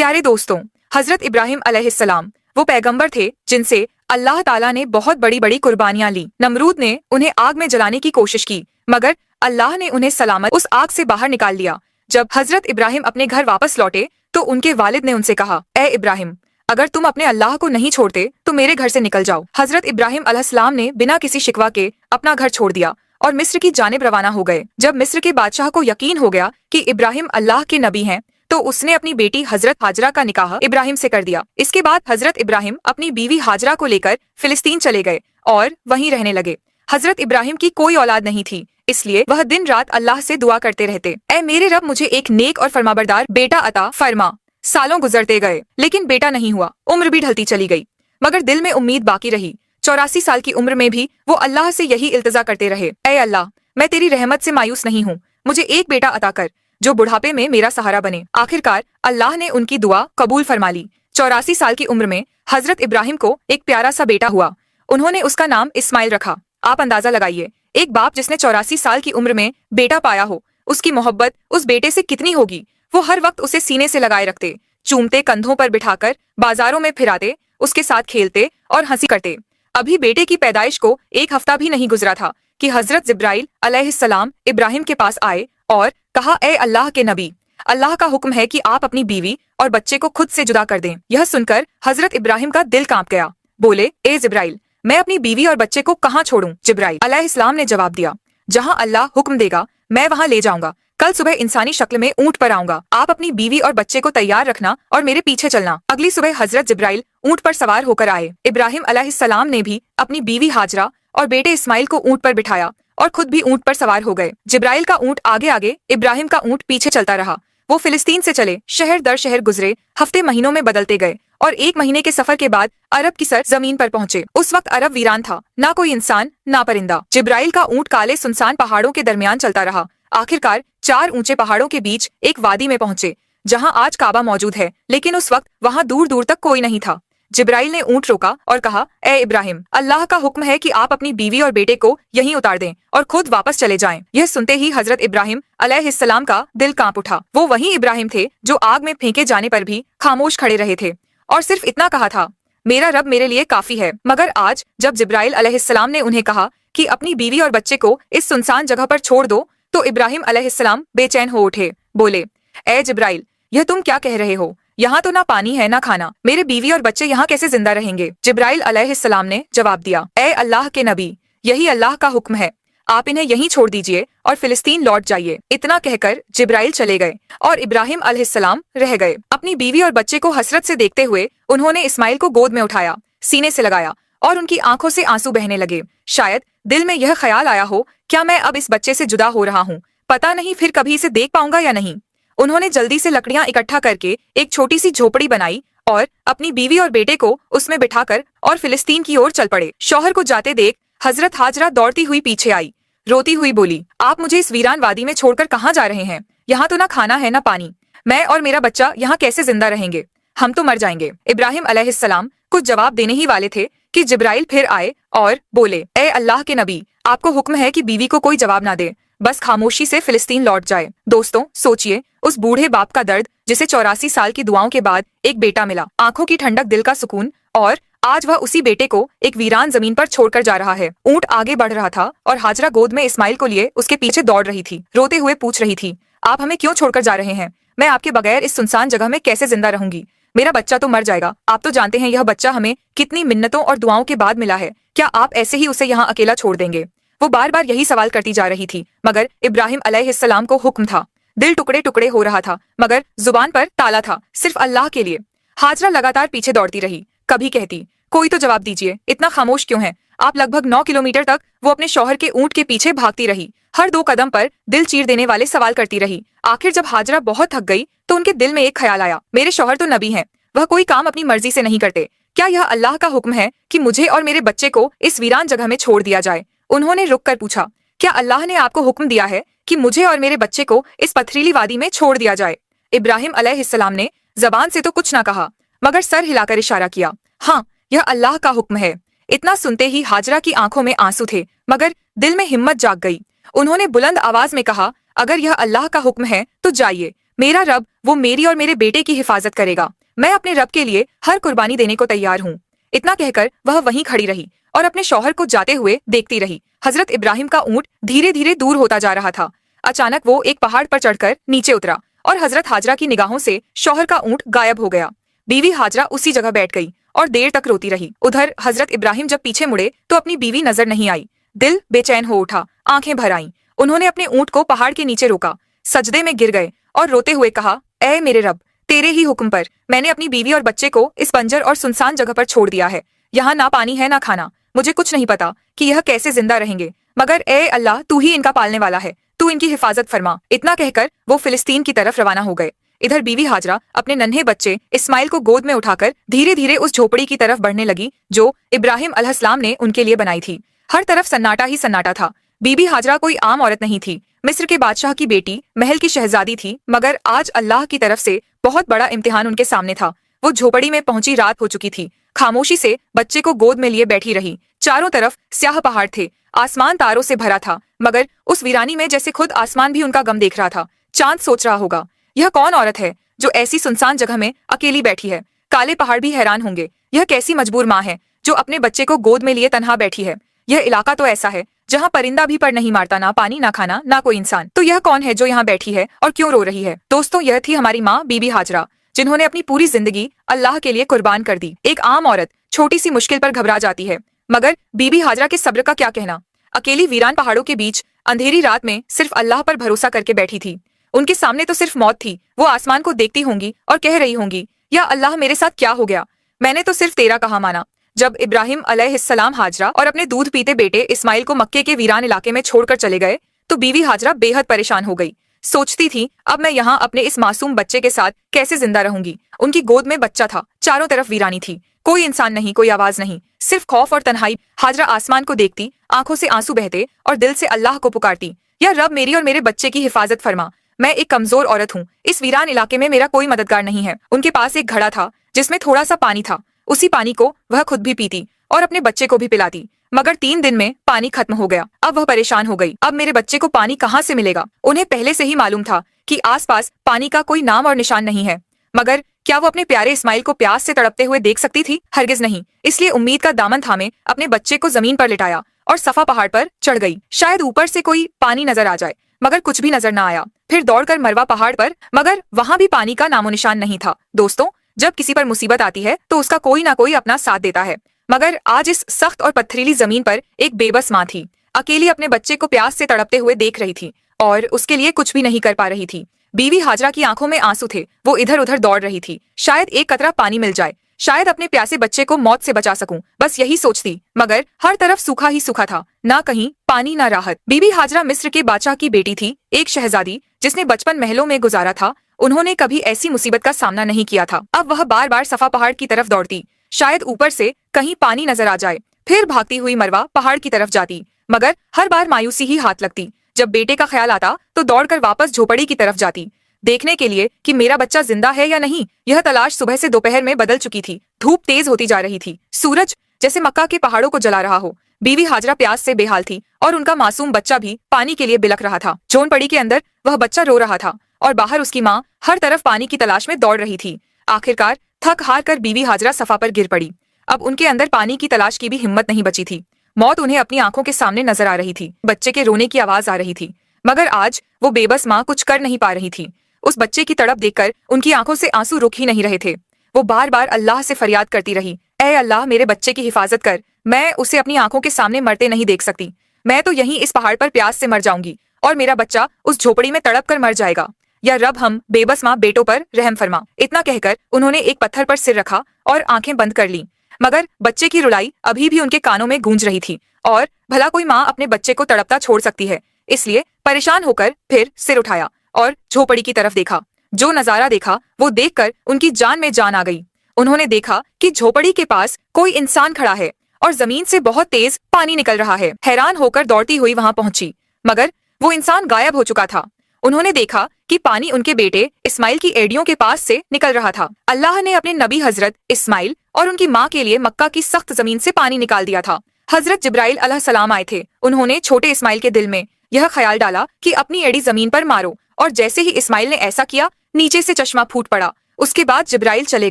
प्यारे दोस्तों, हजरत इब्राहिम अलैहिस्सलाम वो पैगंबर थे जिनसे अल्लाह ताला ने बहुत बड़ी बड़ी कुर्बानियां ली। नमरूद ने उन्हें आग में जलाने की कोशिश की, मगर अल्लाह ने उन्हें सलामत उस आग से बाहर निकाल लिया। जब हजरत इब्राहिम अपने घर वापस लौटे तो उनके वालिद ने उनसे कहा, ए इब्राहिम, अगर तुम अपने अल्लाह को नहीं छोड़ते तो मेरे घर से निकल जाओ। हजरत इब्राहिम अलैहिस्सलाम ने बिना किसी शिकवा के अपना घर छोड़ दिया और मिस्र की जानिब रवाना हो गए। जब मिस्र के बादशाह को यकीन हो गया कि इब्राहिम अल्लाह के नबी हैं, तो उसने अपनी बेटी हजरत हाजरा का निकाह इब्राहिम से कर दिया। इसके बाद हजरत इब्राहिम अपनी बीवी हाजरा को लेकर फिलिस्तीन चले गए और वहीं रहने लगे। हजरत इब्राहिम की कोई औलाद नहीं थी, इसलिए वह दिन रात अल्लाह से दुआ करते रहते, ऐ मेरे रब, मुझे एक नेक और फरमाबरदार बेटा अता फरमा। सालों गुजरते गए लेकिन बेटा नहीं हुआ। उम्र भी ढलती चली गई, मगर दिल में उम्मीद बाकी रही। 84 साल की उम्र में भी वो अल्लाह से यही इल्तिजा करते रहे, ऐ अल्लाह, मैं तेरी रहमत से मायूस नहीं हूँ, मुझे एक बेटा अता कर जो बुढ़ापे में मेरा सहारा बने। आखिरकार अल्लाह ने उनकी दुआ कबूल फरमा ली। 84 साल की उम्र में हजरत इब्राहिम को एक प्यारा सा बेटा हुआ। उन्होंने उसका नाम इस्माइल रखा। आप अंदाजा लगाइए, एक बाप जिसने 84 साल की उम्र में बेटा पाया हो, उसकी मोहब्बत उस बेटे से कितनी होगी। वो हर वक्त उसे सीने से लगाए रखते, चूमते, कंधों पर बिठाकर बाजारों में फिराते, उसके साथ खेलते और हंसी करते। अभी बेटे की पैदाइश को एक हफ्ता भी नहीं गुजरा था कि हजरत जिब्राइल अलैहिस्सलाम इब्राहिम के पास आए और कहा, ए अल्लाह के नबी, अल्लाह का हुक्म है कि आप अपनी बीवी और बच्चे को खुद से जुदा कर दें। यह सुनकर हजरत इब्राहिम का दिल कांप गया। बोले, ए जिब्राइल, मैं अपनी बीवी और बच्चे को कहाँ छोड़ूं? जिब्राइल अलैहिस्सलाम ने जवाब दिया, जहाँ अल्लाह हुक्म देगा मैं वहाँ ले जाऊंगा। कल सुबह इंसानी शक्ल में ऊंट पर आऊंगा। आप अपनी बीवी और बच्चे को तैयार रखना और मेरे पीछे चलना। अगली सुबह हजरत जिब्राइल ऊंट पर सवार होकर आए। इब्राहिम अलैहिस्सलाम ने भी अपनी बीवी हाजरा और बेटे इस्माइल को ऊंट पर बिठाया और खुद भी ऊंट पर सवार हो गए। जिब्राइल का ऊंट आगे आगे, इब्राहिम का ऊंट पीछे चलता रहा। वो फिलिस्तीन से चले, शहर दर शहर गुजरे, हफ्ते महीनों में बदलते गए और एक महीने के सफर के बाद अरब की सर जमीन पर पहुंचे। उस वक्त अरब वीरान था, ना कोई इंसान ना परिंदा। जिब्राइल का ऊंट काले सुनसान पहाड़ों के दरमियान चलता रहा। आखिरकार 4 ऊंचे पहाड़ों के बीच एक वादी में पहुंचे, जहां आज काबा मौजूद है, लेकिन उस वक्त वहां दूर दूर तक कोई नहीं था। जिब्राइल ने ऊंट रोका और कहा, ए इब्राहिम, अल्लाह का हुक्म है कि आप अपनी बीवी और बेटे को यहीं उतार दें और खुद वापस चले जाएं। यह सुनते ही हजरत इब्राहिम अलैहिस्सलाम का दिल कांप उठा। वो वही इब्राहिम थे जो आग में फेंके जाने पर भी खामोश खड़े रहे थे और सिर्फ इतना कहा था, मेरा रब मेरे लिए काफी है। मगर आज जब जिब्राइल अलैहिस्सलाम ने उन्हें कहा कि अपनी बीवी और बच्चे को इस सुनसान जगह पर छोड़ दो, तो इब्राहिम अलैहिस्सलाम बेचैन हो उठे। बोले, ए जिब्राइल, यह तुम क्या कह रहे हो? यहाँ तो ना पानी है ना खाना, मेरे बीवी और बच्चे यहाँ कैसे जिंदा रहेंगे? जिब्राइल अलैहिस्सलाम ने जवाब दिया, ए अल्लाह के नबी, यही अल्लाह का हुक्म है, आप इन्हें यहीं छोड़ दीजिए और फिलिस्तीन लौट जाइए। इतना कहकर जिब्राइल चले गए और इब्राहिम अलैहिस्सलाम रह गए। अपनी बीवी और बच्चे को हसरत से देखते हुए उन्होंने इस्माइल को गोद में उठाया, सीने से लगाया और उनकी आंखों से आंसू बहने लगे। शायद दिल में यह ख्याल आया हो, क्या मैं अब इस बच्चे से जुदा हो रहा हूँ, पता नहीं फिर कभी इसे देख पाऊंगा या नहीं। उन्होंने जल्दी से लकड़ियां इकट्ठा करके एक छोटी सी झोपड़ी बनाई और अपनी बीवी और बेटे को उसमें बिठाकर और फिलिस्तीन की ओर चल पड़े। शौहर को जाते देख हजरत हाजरा दौड़ती हुई पीछे आई, रोती हुई बोली, आप मुझे इस वीरान वादी में छोड़कर कहाँ जा रहे हैं? यहाँ तो ना खाना है ना पानी, मैं और मेरा बच्चा यहाँ कैसे जिंदा रहेंगे? हम तो मर जाएंगे। इब्राहिम अलैहिस्सलाम कुछ जवाब देने ही वाले थे कि जिब्राइल फिर आए और बोले, ए अल्लाह के नबी, आपको हुक्म है कि बीवी को कोई जवाब ना दे, बस खामोशी से फिलिस्तीन लौट जाए। दोस्तों, सोचिए उस बूढ़े बाप का दर्द जिसे 84 साल की दुआओं के बाद एक बेटा मिला, आंखों की ठंडक, दिल का सुकून, और आज वह उसी बेटे को एक वीरान जमीन पर छोड़कर जा रहा है। ऊंट आगे बढ़ रहा था और हाजरा गोद में इस्माइल को लिए उसके पीछे दौड़ रही थी। रोते हुए पूछ रही थी, आप हमें क्यों छोड़कर जा रहे हैं? मैं आपके बगैर इस सुनसान जगह में कैसे जिंदा रहूंगी? मेरा बच्चा तो मर जाएगा। आप तो जानते हैं यह बच्चा हमें कितनी मिन्नतों और दुआओं के बाद मिला है, क्या आप ऐसे ही उसे यहाँ अकेला छोड़ देंगे? वो बार बार यही सवाल करती जा रही थी, मगर इब्राहिम अलैहिस्सलाम को हुक्म था। दिल टुकड़े टुकड़े हो रहा था, मगर जुबान पर ताला था, सिर्फ अल्लाह के लिए। हाजरा लगातार पीछे दौड़ती रही, कभी कहती, कोई तो जवाब दीजिए, इतना खामोश क्यों है? आप लगभग 9 किलोमीटर तक वो अपने शौहर के ऊंट के पीछे भागती रही, हर 2 कदम पर दिल चीर देने वाले सवाल करती रही। आखिर जब हाजरा बहुत थक गई तो उनके दिल में एक ख्याल आया, मेरे शौहर तो नबी हैं, वह कोई काम अपनी मर्जी से नहीं करते, क्या यह अल्लाह का हुक्म है कि मुझे और मेरे बच्चे को इस वीरान जगह में छोड़ दिया जाए? उन्होंने रुक कर पूछा, क्या अल्लाह ने आपको हुक्म दिया है कि मुझे और मेरे बच्चे को इस पथरीली वादी में छोड़ दिया जाए? इब्राहिम अलैहिस्सलाम ने जबान से तो कुछ ना कहा, मगर सर हिलाकर इशारा किया, हाँ, यह अल्लाह का हुक्म है। इतना सुनते ही हाजरा की आंखों में आंसू थे, मगर दिल में हिम्मत जाग गई। उन्होंने बुलंद आवाज में कहा, अगर यह अल्लाह का हुक्म है तो जाइए, मेरा रब वो मेरी और मेरे बेटे की हिफाजत करेगा। मैं अपने रब के लिए हर कुर्बानी देने को तैयार हूँ। इतना कहकर वह वहीं खड़ी रही और अपने शौहर को जाते हुए देखती रही। हजरत इब्राहिम का ऊंट धीरे धीरे दूर होता जा रहा था। अचानक वो एक पहाड़ पर चढ़कर नीचे उतरा और हजरत हाजरा की निगाहों से शौहर का ऊंट गायब हो गया। बीवी हाजरा उसी जगह बैठ गई और देर तक रोती रही। उधर हजरत इब्राहिम जब पीछे मुड़े तो अपनी बीवी नजर नहीं आई। दिल बेचैन हो उठा, आंखें भर आईं। उन्होंने अपने ऊंट को पहाड़ के नीचे रोका, सजदे में गिर गए और रोते हुए कहा, ऐ मेरे रब, तेरे ही हुक्म पर मैंने अपनी बीवी और बच्चे को इस बंजर और सुनसान जगह पर छोड़ दिया है। यहाँ ना पानी है ना खाना। मुझे कुछ नहीं पता कि यह कैसे जिंदा रहेंगे, मगर ए अल्लाह, तू ही इनका पालने वाला है, तू इनकी हिफाजत फरमा। इतना कहकर वो फिलिस्तीन की तरफ रवाना हो गए। इधर बीवी हाजरा अपने नन्हे बच्चे इस्माइल को गोद में उठाकर धीरे धीरे उस झोपड़ी की तरफ बढ़ने लगी जो इब्राहिम अलैहिस्सलाम ने उनके लिए बनाई थी। हर तरफ सन्नाटा ही सन्नाटा था। बीबी हाजरा कोई आम औरत नहीं थी, मिस्र के बादशाह की बेटी, महल की शहजादी थी, मगर आज अल्लाह की तरफ से बहुत बड़ा इम्तिहान उनके सामने था। वो झोपड़ी में पहुंची रात हो चुकी थी। खामोशी से बच्चे को गोद में लिए बैठी रही। चारों तरफ स्याह पहाड़ थे, आसमान तारों से भरा था, मगर उस वीरानी में जैसे खुद आसमान भी उनका गम देख रहा था। चांद सोच रहा होगा, यह कौन औरत है जो ऐसी सुनसान जगह में अकेली बैठी है। काले पहाड़ भी हैरान होंगे, यह कैसी मजबूर माँ है जो अपने बच्चे को गोद में लिए तन्हा बैठी है। यह इलाका तो ऐसा है जहाँ परिंदा भी पर नहीं मारता, ना पानी ना खाना ना कोई इंसान। तो यह कौन है जो यहाँ बैठी है और क्यों रो रही है? दोस्तों, यह थी हमारी माँ बीबी हाजरा, जिन्होंने अपनी पूरी जिंदगी अल्लाह के लिए कुर्बान कर दी। एक आम औरत छोटी सी मुश्किल पर घबरा जाती है, मगर बीबी हाजरा के सब्र का क्या कहना। अकेली वीरान पहाड़ों के बीच अंधेरी रात में सिर्फ अल्लाह पर भरोसा करके बैठी थी। उनके सामने तो सिर्फ मौत थी। वो आसमान को देखती होंगी और कह रही होंगी, या अल्लाह, मेरे साथ क्या हो गया? मैंने तो सिर्फ तेरा कहा माना। जब इब्राहिम अलैहिस्सलाम हाजरा और अपने दूध पीते बेटे इस्माइल को मक्के के वीरान इलाके में छोड़कर चले गए तो बीवी हाजरा बेहद परेशान हो गई। सोचती थी, अब मैं यहाँ अपने इस मासूम बच्चे के साथ कैसे जिंदा रहूंगी। उनकी गोद में बच्चा था, चारों तरफ वीरानी थी, कोई इंसान नहीं, कोई आवाज नहीं, सिर्फ खौफ और तन्हाई। हाजरा आसमान को देखती, आंखों से आंसू बहते और दिल से अल्लाह को पुकारती, या रब, मेरी और मेरे बच्चे की हिफाजत फरमा। मैं एक कमजोर औरत हूँ, इस वीरान इलाके में मेरा कोई मददगार नहीं है। उनके पास एक घड़ा था जिसमें थोड़ा सा पानी था। उसी पानी को वह खुद भी पीती और अपने बच्चे को भी पिलाती, मगर 3 दिन में पानी खत्म हो गया। अब वह परेशान हो गई, अब मेरे बच्चे को पानी कहाँ से मिलेगा? उन्हें पहले से ही मालूम था कि आसपास पानी का कोई नाम और निशान नहीं है, मगर क्या वो अपने प्यारे इस्माइल को प्यास से तड़पते हुए देख सकती थी? हरगिज नहीं। इसलिए उम्मीद का दामन थामे अपने बच्चे को जमीन पर लिटाया और सफा पहाड़ पर चढ़ गई। शायद ऊपर से कोई पानी नजर आ जाए, मगर कुछ भी नजर न आया। फिर दौड़कर मरवा पहाड़ पर, मगर वहां भी पानी का नामो निशान नहीं था। दोस्तों, जब किसी पर मुसीबत आती है तो उसका कोई ना कोई अपना साथ देता है, मगर आज इस सख्त और पथरीली जमीन पर एक बेबस माँ थी, अकेली अपने बच्चे को प्यास से तड़पते हुए देख रही थी और उसके लिए कुछ भी नहीं कर पा रही थी। बीवी हाजरा की आंखों में आंसू थे, वो इधर उधर दौड़ रही थी। शायद एक कतरा पानी मिल जाए, शायद अपने प्यासे बच्चे को मौत से बचा सकूं, बस यही सोचती, मगर हर तरफ सूखा ही सूखा था, ना कहीं पानी ना राहत। बीबी हाजरा मिस्र के बादशाह की बेटी थी, एक शहजादी जिसने बचपन महलों में गुजारा था। उन्होंने कभी ऐसी मुसीबत का सामना नहीं किया था। अब वह बार बार सफा पहाड़ की तरफ दौड़ती, शायद ऊपर से कहीं पानी नजर आ जाए। फिर भागती हुई मरवा पहाड़ की तरफ जाती, मगर हर बार मायूसी ही हाथ लगती। जब बेटे का ख्याल आता तो दौड़कर वापस झोपड़ी की तरफ जाती, देखने के लिए कि मेरा बच्चा जिंदा है या नहीं। यह तलाश सुबह से दोपहर में बदल चुकी थी। धूप तेज होती जा रही थी, सूरज जैसे मक्का के पहाड़ों को जला रहा हो। बीवी हाजरा प्यास से बेहाल थी और उनका मासूम बच्चा भी पानी के लिए बिलख रहा था। झोंपड़ी के अंदर वह बच्चा रो रहा था और बाहर उसकी माँ हर तरफ पानी की तलाश में दौड़ रही थी। आखिरकार थक हार कर बीवी हाजरा सफा पर गिर पड़ी। अब उनके अंदर पानी की तलाश की भी हिम्मत नहीं बची थी। मौत उन्हें अपनी आंखों के सामने नजर आ रही थी। बच्चे के रोने की आवाज आ रही थी, मगर आज वो बेबस माँ कुछ कर नहीं पा रही थी। उस बच्चे की तड़प देखकर उनकी आंखों से आंसू रुक ही नहीं रहे थे। वो बार बार अल्लाह से फरियाद करती रही, ऐ अल्लाह, मेरे बच्चे की हिफाजत कर। मैं उसे अपनी आंखों के सामने मरते नहीं देख सकती। मैं तो यहीं इस पहाड़ पर प्यास से मर जाऊंगी और मेरा बच्चा उस झोपड़ी में तड़प कर मर जाएगा। या रब, हम बेबस माँ बेटों पर रहम फरमा। इतना कहकर उन्होंने एक पत्थर पर सिर रखा और आंखें बंद कर ली, मगर बच्चे की रुलाई अभी भी उनके कानों में गूंज रही थी। और भला कोई माँ अपने बच्चे को तड़पता छोड़ सकती है? इसलिए परेशान होकर फिर सिर उठाया और झोपड़ी की तरफ देखा। जो नजारा देखा वो देखकर उनकी जान में जान आ गई। उन्होंने देखा कि झोपड़ी के पास कोई इंसान खड़ा है और जमीन से बहुत तेज पानी निकल रहा है। हैरान होकर दौड़ती हुई वहां पहुंची, मगर वो इंसान गायब हो चुका था। उन्होंने देखा कि पानी उनके बेटे इस्माइल की एड़ियों के पास से निकल रहा था। अल्लाह ने अपने नबी हजरत इस्माइल और उनकी माँ के लिए मक्का की सख्त जमीन से पानी निकाल दिया था। हजरत जिब्राइल अलैहिस्सलाम आए थे। उन्होंने छोटे इस्माइल के दिल में यह ख्याल डाला कि अपनी एड़ी जमीन पर मारो, और जैसे ही इस्माइल ने ऐसा किया, नीचे से चश्मा फूट पड़ा। उसके बाद जिब्राइल चले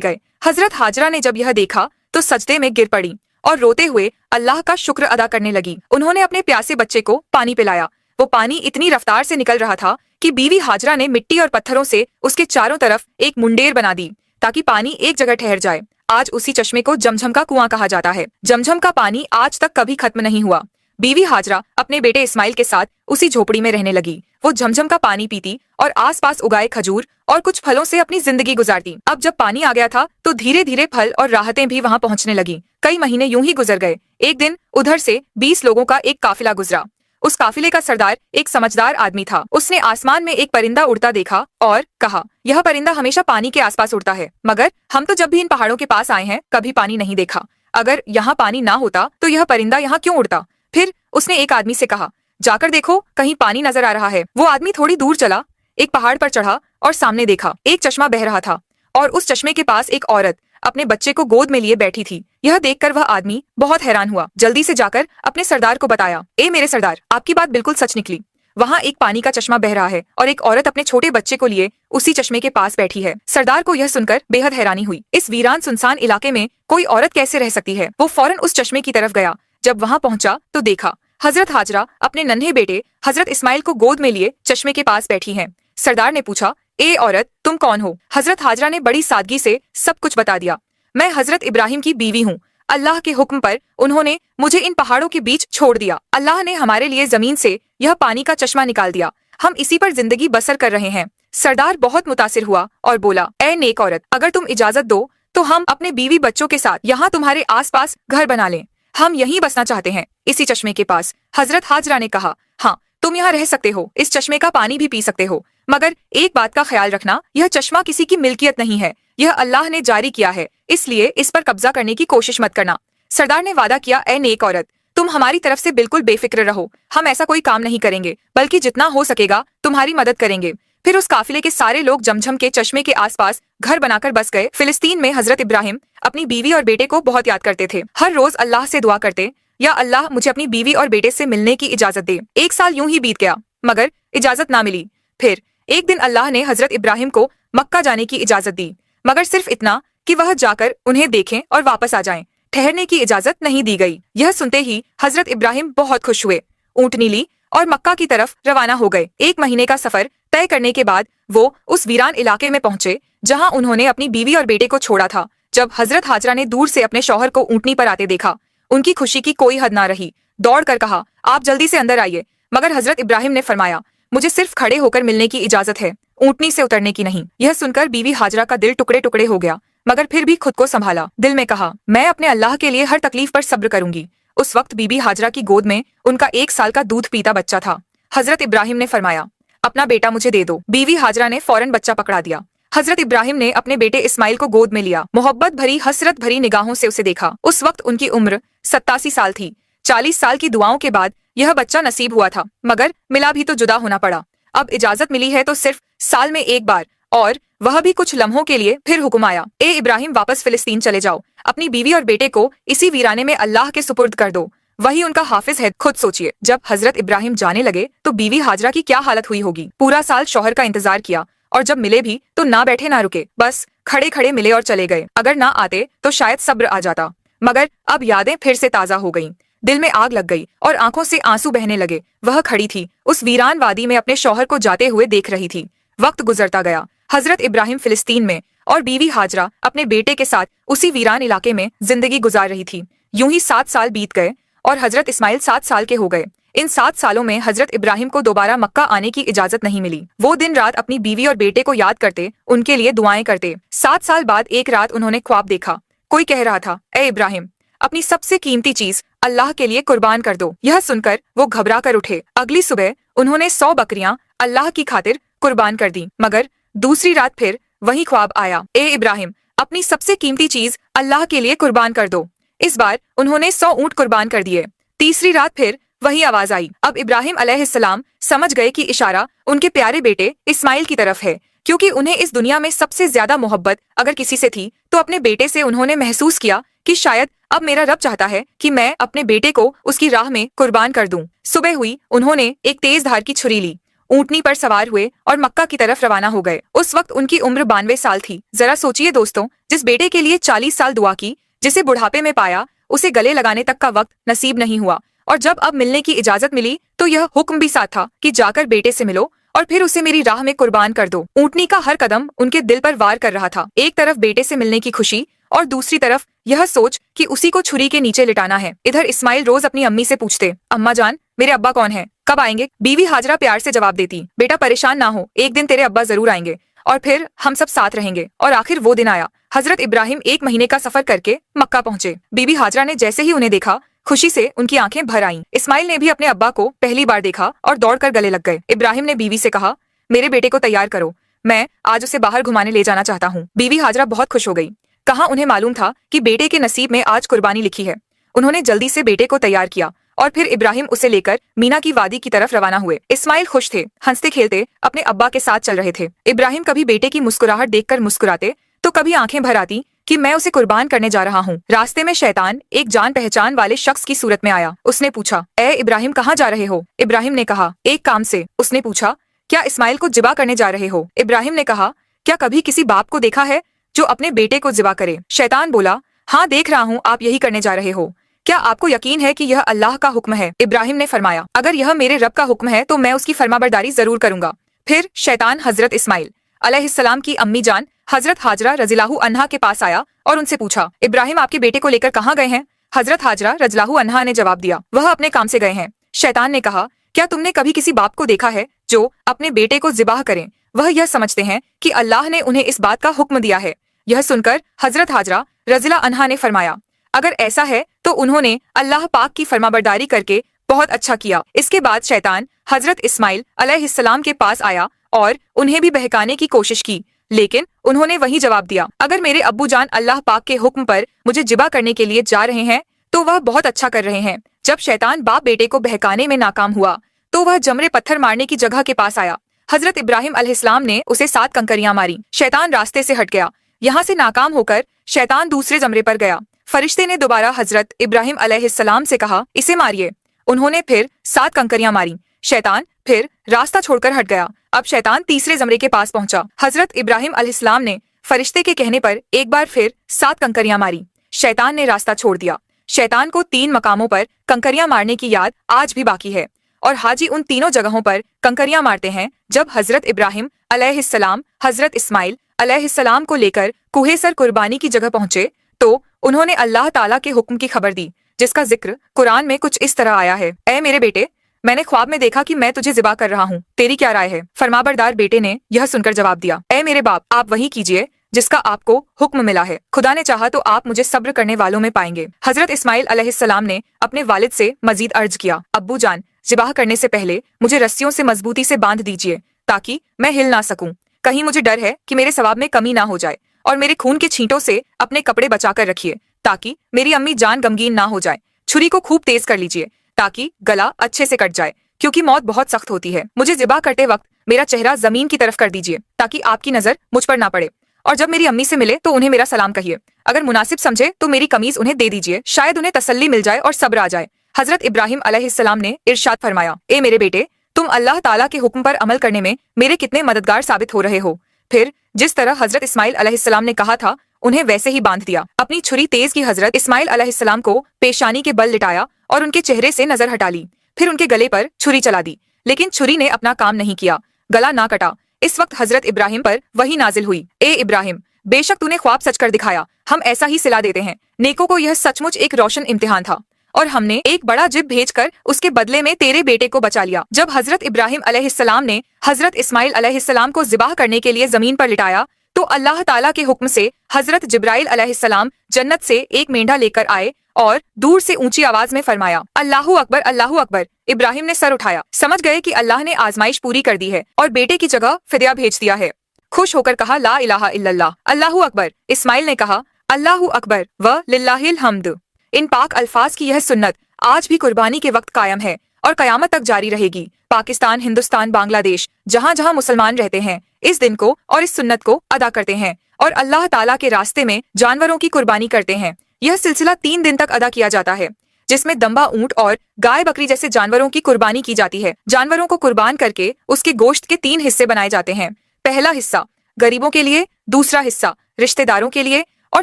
गए। हजरत हाजरा ने जब यह देखा तो सजदे में गिर पड़ी और रोते हुए अल्लाह का शुक्र अदा करने लगी। उन्होंने अपने प्यासे बच्चे को पानी पिलाया। वो पानी इतनी रफ्तार से निकल रहा था कि बीवी हाजरा ने मिट्टी और पत्थरों से उसके चारों तरफ एक मुंडेर बना दी ताकि पानी एक जगह ठहर जाए। आज उसी चश्मे को जमझम का कुआं कहा जाता है। जमझम का पानी आज तक कभी खत्म नहीं हुआ। बीवी हाजरा अपने बेटे इस्माइल के साथ उसी झोपड़ी में रहने लगी। वो झमझम का पानी पीती और आसपास उगाए खजूर और कुछ फलों से अपनी जिंदगी गुजारती। अब जब पानी आ गया था तो धीरे धीरे फल और राहतें भी वहां पहुंचने लगी। कई महीने यूं ही गुजर गए। एक दिन उधर से 20 लोगों का एक काफिला गुजरा। उस काफिले का सरदार एक समझदार आदमी था। उसने आसमान में एक परिंदा उड़ता देखा और कहा, यह परिंदा हमेशा पानी के आसपास उड़ता है, मगर हम तो जब भी इन पहाड़ों के पास आए हैं कभी पानी नहीं देखा। अगर यहाँ पानी ना होता तो यह परिंदा यहाँ क्यों उड़ता? फिर उसने एक आदमी से कहा, जाकर देखो कहीं पानी नजर आ रहा है। वो आदमी थोड़ी दूर चला, एक पहाड़ पर चढ़ा और सामने देखा एक चश्मा बह रहा था और उस चश्मे के पास एक औरत अपने बच्चे को गोद में लिए बैठी थी। यह देखकर वह आदमी बहुत हैरान हुआ। जल्दी से जाकर अपने सरदार को बताया, ए मेरे सरदार, आपकी बात बिल्कुल सच निकली। वहाँ एक पानी का चश्मा बह रहा है और एक औरत अपने छोटे बच्चे को लिए उसी चश्मे के पास बैठी है। सरदार को यह सुनकर बेहद हैरानी हुई। इस वीरान सुनसान इलाके में कोई औरत कैसे रह सकती है? वो फौरन उस चश्मे की तरफ गया। जब वहाँ पहुंचा तो देखा हजरत हाजरा अपने नन्हे बेटे हजरत इस्माइल को गोद में लिए चश्मे के पास बैठी हैं। सरदार ने पूछा, ए औरत, तुम कौन हो? हजरत हाजरा ने बड़ी सादगी से सब कुछ बता दिया। मैं हजरत इब्राहिम की बीवी हूँ। अल्लाह के हुक्म पर उन्होंने मुझे इन पहाड़ों के बीच छोड़ दिया। अल्लाह ने हमारे लिए जमीन से यह पानी का चश्मा निकाल दिया। हम इसी पर जिंदगी बसर कर रहे हैं। सरदार बहुत मुतासिर हुआ और बोला, ए नेक औरत, अगर तुम इजाजत दो तो हम अपने बीवी बच्चों के साथ यहाँ तुम्हारे आसपास घर बना लें। हम यहीं बसना चाहते हैं, इसी चश्मे के पास। हजरत हाजरा ने कहा, हाँ, तुम यहाँ रह सकते हो, इस चश्मे का पानी भी पी सकते हो, मगर एक बात का ख्याल रखना, यह चश्मा किसी की मिल्कियत नहीं है। यह अल्लाह ने जारी किया है, इसलिए इस पर कब्जा करने की कोशिश मत करना। सरदार ने वादा किया, ए नेक औरत, तुम हमारी तरफ से बिल्कुल बेफिक्र रहो। हम ऐसा कोई काम नहीं करेंगे, बल्कि जितना हो सकेगा तुम्हारी मदद करेंगे। फिर उस काफिले के सारे लोग जमझम के चश्मे के आसपास घर बनाकर बस गए। फिलिस्तीन में हजरत इब्राहिम अपनी बीवी और बेटे को बहुत याद करते थे। हर रोज अल्लाह से दुआ करते, या अल्लाह मुझे अपनी बीवी और बेटे से मिलने की इजाजत दे। एक साल यूं ही बीत गया, मगर इजाजत ना मिली। फिर एक दिन अल्लाह ने हजरत इब्राहिम को मक्का जाने की इजाजत दी, मगर सिर्फ इतना कि वह जाकर उन्हें देखें और वापस आ जाएं। ठहरने की इजाजत नहीं दी गई। यह सुनते ही हजरत इब्राहिम बहुत खुश हुए, ऊँटनी ली और मक्का की तरफ रवाना हो गए। 1 महीने का सफर तय करने के बाद वो उस वीरान इलाके में पहुंचे जहां उन्होंने अपनी बीवी और बेटे को छोड़ा था। जब हजरत हाजरा ने दूर से अपने शौहर को ऊँटनी पर आते देखा, उनकी खुशी की कोई हद ना रही। दौड़ कर कहा, आप जल्दी से अंदर आइए। मगर हजरत इब्राहिम ने फरमाया, मुझे सिर्फ खड़े होकर मिलने की इजाजत है, ऊँटनी से उतरने की नहीं। यह सुनकर बीवी हाजरा का दिल टुकड़े टुकड़े हो गया, मगर फिर भी खुद को संभाला। दिल में कहा, मैं अपने अल्लाह के लिए हर तकलीफ पर सब्र करूंगी। उस वक्त बीबी हाजरा की गोद में उनका 1 साल का दूध पीता बच्चा था। हजरत इब्राहिम ने फरमाया, अपना बेटा मुझे दे दो। बीवी हाजरा ने फौरन बच्चा पकड़ा दिया। हजरत इब्राहिम ने अपने बेटे इस्माइल को गोद में लिया। मोहब्बत भरी हसरत भरी निगाहों से उसे देखा। उस वक्त उनकी उम्र 87 साल थी। 40 साल की दुआओं के बाद यह बच्चा नसीब हुआ था, मगर मिला भी तो जुदा होना पड़ा। अब इजाजत मिली है तो सिर्फ साल में एक बार, और वह भी कुछ लम्हों के लिए। फिर हुक्म आया, ए इब्राहिम, वापस फिलिस्तीन चले जाओ। अपनी बीवी और बेटे को इसी वीराने में अल्लाह के सुपुर्द कर दो, वही उनका हाफिज है। खुद सोचिए, जब हजरत इब्राहिम जाने लगे तो बीवी हाजरा की क्या हालत हुई होगी। पूरा साल शौहर का इंतजार किया, और जब मिले भी तो ना बैठे ना रुके, बस खड़े खड़े मिले और चले गए। अगर ना आते तो शायद सब्र आ जाता, मगर अब यादें फिर से ताजा हो गईं। दिल में आग लग गई और आंखों से आंसू बहने लगे। वह खड़ी थी, उस वीरान वादी में अपने शौहर को जाते हुए देख रही थी। वक्त गुजरता गया। हजरत इब्राहिम फिलिस्तीन में और बीवी हाजरा अपने बेटे के साथ उसी वीरान इलाके में जिंदगी गुजार रही थी। यूं ही 7 साल बीत गए और हजरत इस्माइल 7 साल के हो गए। इन 7 सालों में हजरत इब्राहिम को दोबारा मक्का आने की इजाजत नहीं मिली। वो दिन रात अपनी बीवी और बेटे को याद करते, उनके लिए दुआएं करते। 7 साल बाद एक रात उन्होंने ख्वाब देखा। कोई कह रहा था, ए इब्राहिम, अपनी सबसे कीमती चीज अल्लाह के लिए कुर्बान कर दो। यह सुनकर वो घबरा कर उठे। अगली सुबह उन्होंने 100 बकरियां अल्लाह की खातिर कुर्बान कर दी। मगर दूसरी रात फिर वही ख्वाब आया, ए इब्राहिम, अपनी सबसे कीमती चीज अल्लाह के लिए कुर्बान कर दो। इस बार उन्होंने 100 ऊंट कुर्बान कर दिए। तीसरी रात फिर वही आवाज आई। अब इब्राहिम अलैहिस्सलाम समझ गए कि इशारा उनके प्यारे बेटे इस्माइल की तरफ है, क्योंकि उन्हें इस दुनिया में सबसे ज्यादा मोहब्बत अगर किसी से थी तो अपने बेटे से। उन्होंने महसूस किया कि शायद अब मेरा रब चाहता है कि मैं अपने बेटे को उसकी राह में कुर्बान कर दूं। सुबह हुई, उन्होंने एक तेज धार की छुरी ली, ऊँटनी पर सवार हुए और मक्का की तरफ रवाना हो गए। उस वक्त उनकी उम्र 92 साल थी। जरा सोचिए दोस्तों, जिस बेटे के लिए 40 साल दुआ की, जिसे बुढ़ापे में पाया, उसे गले लगाने तक का वक्त नसीब नहीं हुआ, और जब अब मिलने की इजाजत मिली तो यह हुक्म भी साथ था कि जाकर बेटे से मिलो और फिर उसे मेरी राह में कुर्बान कर दो। ऊँटनी का हर कदम उनके दिल पर वार कर रहा था। एक तरफ बेटे से मिलने की खुशी और दूसरी तरफ यह सोच कि उसी को छुरी के नीचे लिटाना है। इधर इस्माइल रोज अपनी अम्मी से पूछते, अम्मा जान, मेरे अब्बा कौन है, कब आएंगे? बीवी हाजरा प्यार से जवाब देती, बेटा परेशान ना हो, एक दिन तेरे अब्बा जरूर आएंगे और फिर हम सब साथ रहेंगे। और आखिर वो दिन आया। हजरत इब्राहिम 1 महीने का सफर करके मक्का पहुंचे। बीबी हाजरा ने जैसे ही उन्हें देखा, खुशी से उनकी आंखें भर आईं। इस्माइल ने भी अपने अब्बा को पहली बार देखा और दौड़कर गले लग गए। इब्राहिम ने बीवी से कहा, मेरे बेटे को तैयार करो, मैं आज उसे बाहर घुमाने ले जाना चाहता हूँ। बीवी हाजरा बहुत खुश हो गई। कहाँ उन्हें मालूम था कि बेटे के नसीब में आज कुर्बानी लिखी है। उन्होंने जल्दी से बेटे को तैयार किया और फिर इब्राहिम उसे लेकर मीना की वादी की तरफ रवाना हुए। इस्माइल खुश थे, हंसते खेलते अपने अब्बा के साथ चल रहे थे। इब्राहिम कभी बेटे की मुस्कुराहट देखकर मुस्कुराते तो कभी आंखें भर आती कि मैं उसे कुर्बान करने जा रहा हूँ। रास्ते में शैतान एक जान पहचान वाले शख्स की सूरत में आया। उसने पूछा, ए इब्राहिम, कहाँ जा रहे हो? इब्राहिम ने कहा, एक काम से। उसने पूछा, क्या इस्माइल को जिबा करने जा रहे हो? इब्राहिम ने कहा, क्या कभी किसी बाप को देखा है जो अपने बेटे को जिबा करे? शैतान बोला, हाँ देख रहा हूँ आप यही करने जा रहे हो। क्या आपको यकीन है कि यह अल्लाह का हुक्म है? इब्राहिम ने फरमाया, अगर यह मेरे रब का हुक्म है तो मैं उसकी फरमाबरदारी जरूर करूंगा। फिर शैतान हजरत इस्माइल अलैहिस्सलाम की अम्मी जान हजरत हाजरा रज़ियल्लाहु अन्हा के पास आया और उनसे पूछा, इब्राहिम आपके बेटे को लेकर कहाँ गए हैं? हजरत हाजरा रज़ियल्लाहु अन्हा ने जवाब दिया, वह अपने काम से गए हैं। शैतान ने कहा, क्या तुमने कभी किसी बाप को देखा है जो अपने बेटे को जिबाह करें? वह यह समझते हैं कि अल्लाह ने उन्हें इस बात का हुक्म दिया है। यह सुनकर हजरत हाजरा रज़ियल्लाहु अन्हा ने फरमाया, अगर ऐसा है तो उन्होंने अल्लाह पाक की फरमाबरदारी करके बहुत अच्छा किया। इसके बाद शैतान हजरत इस्माइल अलैहिस्सलाम के पास आया और उन्हें भी बहकाने की कोशिश की, लेकिन उन्होंने वही जवाब दिया, अगर मेरे अब्बू जान अल्लाह पाक के हुक्म पर मुझे जिबा करने के लिए जा रहे हैं तो वह बहुत अच्छा कर रहे हैं। जब शैतान बाप बेटे को बहकाने में नाकाम हुआ तो वह जमरे पत्थर मारने की जगह के पास आया। हजरत इब्राहिम अलैहिस्सलाम ने उसे 7 कंकरियां मारी। शैतान रास्ते से हट गया। यहाँ से नाकाम होकर शैतान दूसरे जमरे पर गया। फरिश्ते ने दोबारा हजरत इब्राहिम अलैहिस्सलाम से कहा, इसे मारिए। उन्होंने फिर 7 कंकरियां मारी। शैतान फिर रास्ता छोड़कर हट गया। अब शैतान तीसरे जमरे के पास पहुंचा। हजरत इब्राहिम अलैहिस्सलाम ने फरिश्ते के कहने पर एक बार फिर 7 कंकरियां मारी। शैतान ने रास्ता छोड़ दिया। शैतान को 3 मकामों पर कंकरियां मारने की याद आज भी बाकी है और हाजी उन तीनों जगहों पर कंकरियां मारते हैं जब हजरत इब्राहिम अलैहिस्सलाम हजरत इस्माइल अलैहिस्सलाम को लेकर कुहेसर कुर्बानी की जगह पहुंचे तो उन्होंने अल्लाह ताला के हुक्म की खबर दी, जिसका जिक्र कुरान में कुछ इस तरह आया है, ए मेरे बेटे, मैंने ख्वाब में देखा कि मैं तुझे जिबा कर रहा हूँ, तेरी क्या राय है? फरमाबरदार बेटे ने यह सुनकर जवाब दिया, ए मेरे बाप, आप वही कीजिए जिसका आपको हुक्म मिला है। खुदा ने चाहा तो आप मुझे सब्र करने वालों में पाएंगे। हजरत इस्माइल अलैहिस्सलाम ने अपने वालिद से मजीद अर्ज किया, अब्बू जान, जिबाह करने से पहले मुझे रस्सियों से मजबूती से बांध दीजिए ताकि मैं हिल ना सकूं। कहीं मुझे डर है कि मेरे सवाब में कमी ना हो जाए, और मेरे खून के छींटों से अपने कपड़े बचा कर रखिए ताकि मेरी अम्मी जान गमगीन ना हो जाए। छुरी को खूब तेज कर लीजिए ताकि गला अच्छे से कट जाए, क्योंकि मौत बहुत सख्त होती है। मुझे जिबा करते वक्त मेरा चेहरा जमीन की तरफ कर दीजिए ताकि आपकी नजर मुझ पर ना पड़े, और जब मेरी अम्मी से मिले तो उन्हें मेरा सलाम कहिए। अगर मुनासिब समझे तो मेरी कमीज उन्हें दे दीजिए, शायद उन्हें तसल्ली मिल जाए और सब्र आ जाए। हजरत इब्राहिम अलैहिस्सलाम ने इरशाद फरमाया, ए मेरे बेटे, तुम अल्लाह ताला के हुक्म पर अमल करने में मेरे कितने मददगार साबित हो रहे हो। फिर जिस तरह हजरत इस्माइल अलैहिस्सलाम ने कहा था उन्हें वैसे ही बांध दिया। अपनी छुरी तेज की हजरत इस्माइल अलैहिस्सलाम को पेशानी के बल लिटाया और उनके चेहरे से नजर हटा ली। फिर उनके गले पर छुरी चला दी, लेकिन छुरी ने अपना काम नहीं किया, गला ना कटा। इस वक्त हजरत इब्राहिम पर वही नाजिल हुई, ए इब्राहिम, बेशक तूने ख्वाब सच कर दिखाया, हम ऐसा ही सिला देते हैं। नेकों को यह सचमुच एक रोशन इम्तिहान था और हमने एक बड़ा जिब भेजकर उसके बदले में तेरे बेटे को बचा लिया। जब हजरत इब्राहिम अलैहिस्सलाम ने हजरत इस्माइल अलैहिस्सलाम को जिबाह करने के लिए जमीन पर लिटाया तो अल्लाह ताला के हुक्म से हजरत जिब्राइल अलैहिस्सलाम जन्नत से एक मेंढा लेकर आए और दूर से ऊंची आवाज में फरमाया, अल्लाहू अकबर, अल्लाहू अकबर। इब्राहिम ने सर उठाया, समझ गए कि अल्लाह ने आजमाइश पूरी कर दी है और बेटे की जगह फिदिया भेज दिया है। खुश होकर कहा, ला इलाहा इल्लल्लाह, अल्लाहू अकबर। इस्माइल ने कहा, अल्लाहू अकबर व लिल्लाहिल हम्द। इन पाक अल्फाज की यह सुन्नत आज भी कुर्बानी के वक्त कायम है और कयामत तक जारी रहेगी। पाकिस्तान, हिंदुस्तान, बांग्लादेश, जहाँ जहाँ मुसलमान रहते हैं इस दिन को और इस सुन्नत को अदा करते हैं और अल्लाह ताला के रास्ते में जानवरों की कुर्बानी करते हैं। यह सिलसिला 3 दिन तक अदा किया जाता है, जिसमें दम्बा ऊंट और गाय बकरी जैसे जानवरों की कुर्बानी की जाती है। जानवरों को कुर्बान करके उसके गोश्त के 3 हिस्से बनाए जाते हैं। पहला हिस्सा गरीबों के लिए, दूसरा हिस्सा रिश्तेदारों के लिए और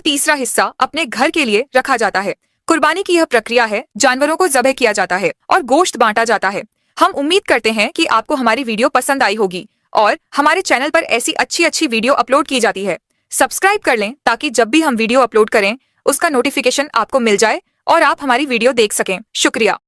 तीसरा हिस्सा अपने घर के लिए रखा जाता है। कुर्बानी की यह प्रक्रिया है, जानवरों को ज़बह किया जाता है और गोश्त बांटा जाता है। हम उम्मीद करते हैं कि आपको हमारी वीडियो पसंद आई होगी और हमारे चैनल पर ऐसी अच्छी वीडियो अपलोड की जाती है। सब्सक्राइब कर लें ताकि जब भी हम वीडियो अपलोड करें उसका नोटिफिकेशन आपको मिल जाए और आप हमारी वीडियो देख सकें। शुक्रिया।